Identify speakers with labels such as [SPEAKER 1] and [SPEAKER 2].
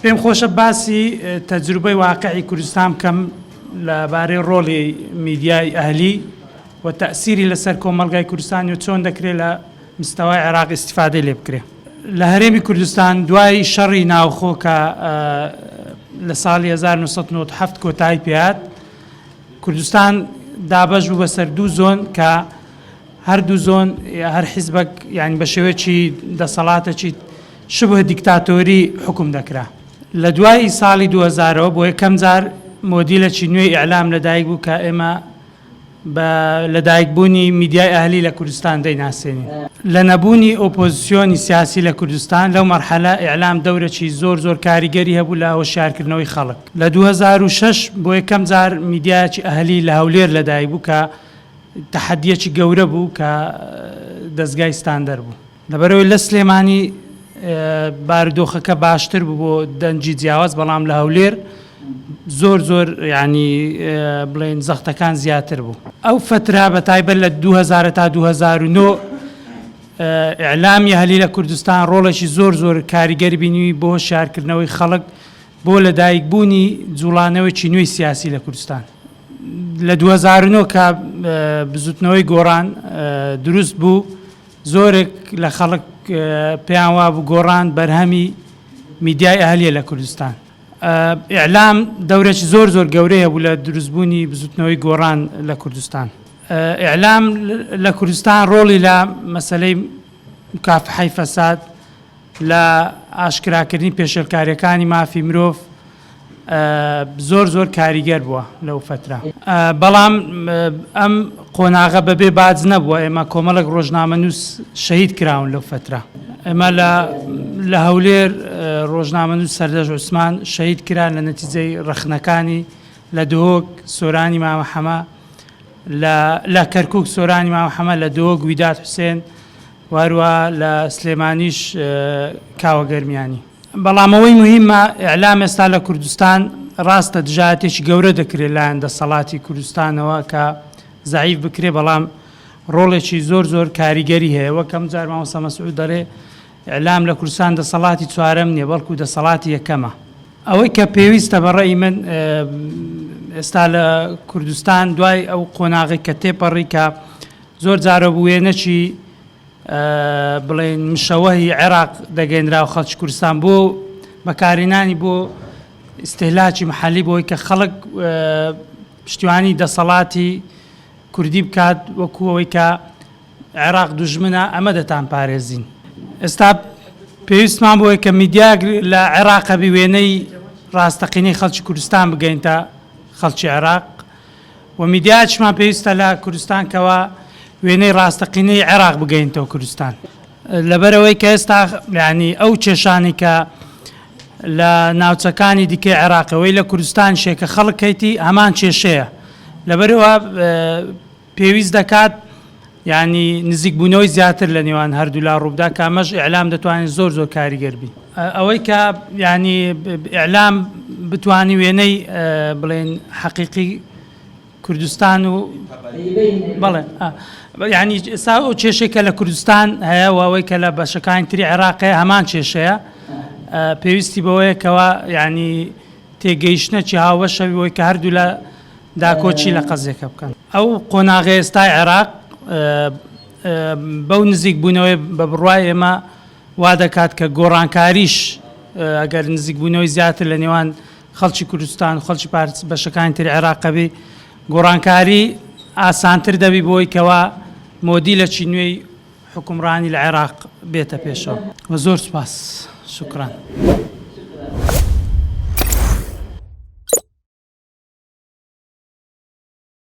[SPEAKER 1] پێم خۆشە باسی تەجروبەی واقعی کوردستان بکەم لەبارەی ڕۆڵی میدیای ئەهلی و تەئسیری لەسەر کۆمەڵگای کوردستان و چۆن دەکرێت لە مستەوای عێراق ئیستیفادەی لێ بکرێت. لە هەرێمی کوردستان دوای شەڕی ناوخۆ کە لە ساڵی 1997 کۆتایی پێهات، کوردستان دابەش بوو بەسەر دوو زۆن کە هەردوو زۆن هەر حیزبەک یعنی بە شێوەیەکی دەسەڵاتێکی شبه دیکتاتۆری حکوم دەکرا. لە دوای ساڵی 2000ەوە بۆ یەکەم جار مۆدیلێکی نوێی ئیعلام لەدایک بوو کە ئێمە لەدایکبوونی میدیای ئەهلی لە کوردستان دەیناسێنین. لە نەبوونی ئۆپۆزیسیۆنی سیاسی لە کوردستان لەو مەرحەلە ئیعلام دەورێکی زۆر کاریگەری هەبوو لە هۆشیارکردنەوەی خەڵک. لە 2006 بۆ یەکەم جار میدیایەکی ئەهلی لە هەولێر لەدایک بوو کە تەحەدیەکی گەورە بوو کە دەستگای ستاندەر بوو. لەبەرەوەی لە سلێمانی بارودۆخەکە باشتر بوو بۆ دەنجی جیاواز، بەڵام لە هەولێر زۆر ینی بڵێن زەختەکان زیاتر بوو. ئەو فترە بە تایبەت لە 2000 تا 2009 ئیعلامی ئەهلی لە کوردستان ڕۆڵێکی زۆر کاریگەری بینی بۆ شارکردنەوەی خەڵک بۆ لەدایکبوونی جوڵانەوەیکی نوێی سیاسی لە کوردستان. لە 2009 کە بزوتنەوەی گۆڕان دروست بوو، زۆرێک لە خەڵک پێیان وابوو گۆڕان بەرهەمی میدیای ئەهلیە لە کوردستان. ئیعلام دەورێکی زۆر گەورەیە بوو لە دروستبوونی بزوتنەوەی گۆڕان لە کوردستان. ئیعلام لە کوردستان ڕۆڵی لە مەسەلەی مکافحەی فەساد، لە ئاشکراکردنی پێشێلکاریەکانی مافی مرۆڤ زۆر کاریگەر بووە لەو فترە. بەڵام ئەم قۆناغە بەبێ باج نەبووە. ئێمە کۆمەڵێک ڕۆژنامەنووس شەهید کراون لەو فترە. ئێمە لە هەولێر ڕۆژنامەنووس سەردەژ عوسمان شەهید کران لە نەتیجەی ڕەخنەکانی، لە دۆک سۆرانی مامەحەمە، لە کەرکووک سۆرانی مامەحەمە، لە دۆک ویداد حوسێن، واروە لە سلێمانیش کاوە گەرمیانی. بەڵامەوەی مهمە ئیعلام ئێستا لە کوردستان ڕاستە دژایەتێکی گەورە دەکرێت لایەن دەسەڵاتی کوردستانەوە کە زەعیف بکرێ، بەڵام ڕۆڵێکی زۆر کاریگەری هەیە. وەکەم جار مامۆستا مەسعود دەڵێ ئیعلام لە کوردستان دەسەڵاتی چوارەم نییە، بەڵکو دەسەڵاتی یەکەمە. ئەوەی کە پێویستە بەڕێی من ئێستا لە کوردستان دوای ئەو قۆناغی کە تێپەڕی کە زۆر جارە بووێنەکی بڵێن مشەوەهی عێراق دەگەێنرا و خەڵکی کوردستان بۆ بەکارهێنانی بۆ ئیستیهلاکی محەلی بۆی کە خەڵک پشتیوانی دەسەڵاتی کوردی بکات وەکو ئەوەی کە عێراق دوژمنە، ئەمە دەتان پارێزین. ئێستا پێویستمان بۆیە کە میدیا لە عێراقە بی وێنەی ڕاستەقینەی خەڵکی کوردستان بگەینتە خەڵکی عێراق، و میدیاچمان پێویستە لە کوردستان کەوە وێنەی ڕاستەقینەی عێراق بگەینتەوە کوردستان. لەبەرەوەی کە ئێستا ینی ئەو کێشانی کە لە ناوچەکانی دیکەی عێراقەوەی لە کوردستان شێکە خەڵکەیتی هەمان کێشەیە. لەبەرەوە پێویست دەکات ینی نزیکبوونەوەی زیاتر لە نێوان هەردوو لا ڕووبدا، کە ئەمەش ئیعلام دەتوانێت زۆر کاریگەر بی. ئەوەی کە ینی ئیعلام بتوانی وێنەی بڵێن حەقیقی کوردستان و بەڵێ ینی ئێستا ئەو کێشەیە لە کوردستان هەیە و ئەوەی کە لە بەشەکانی تری عێراقەیە هەمان کێشەیە، پێویستی بەوەیە کەوە ینی تێگەیشتنەکی هاوبەشەوی ئەوەی کە هەردوو لە داکۆچی لە قەزێکە بکەن. ئەو قۆناغی ئێستای عێراق بەو نزیک بوونەوەی بە بڕوای ئێمە وا دەکات کە گۆڕانکاریش ئەگەر نزیک بوونەوەی زیاتر لە نێوان خەڵکی کوردستان و خەڵکی بەشەکانی تری عێراقە بێ، گۆڕانکاری ئاسانتر دەبی بۆی کەوە مۆدیلێکی نوێی حکومڕانی لە عێراق بێتە پێشەوە. و زۆر سوپاس. شکران.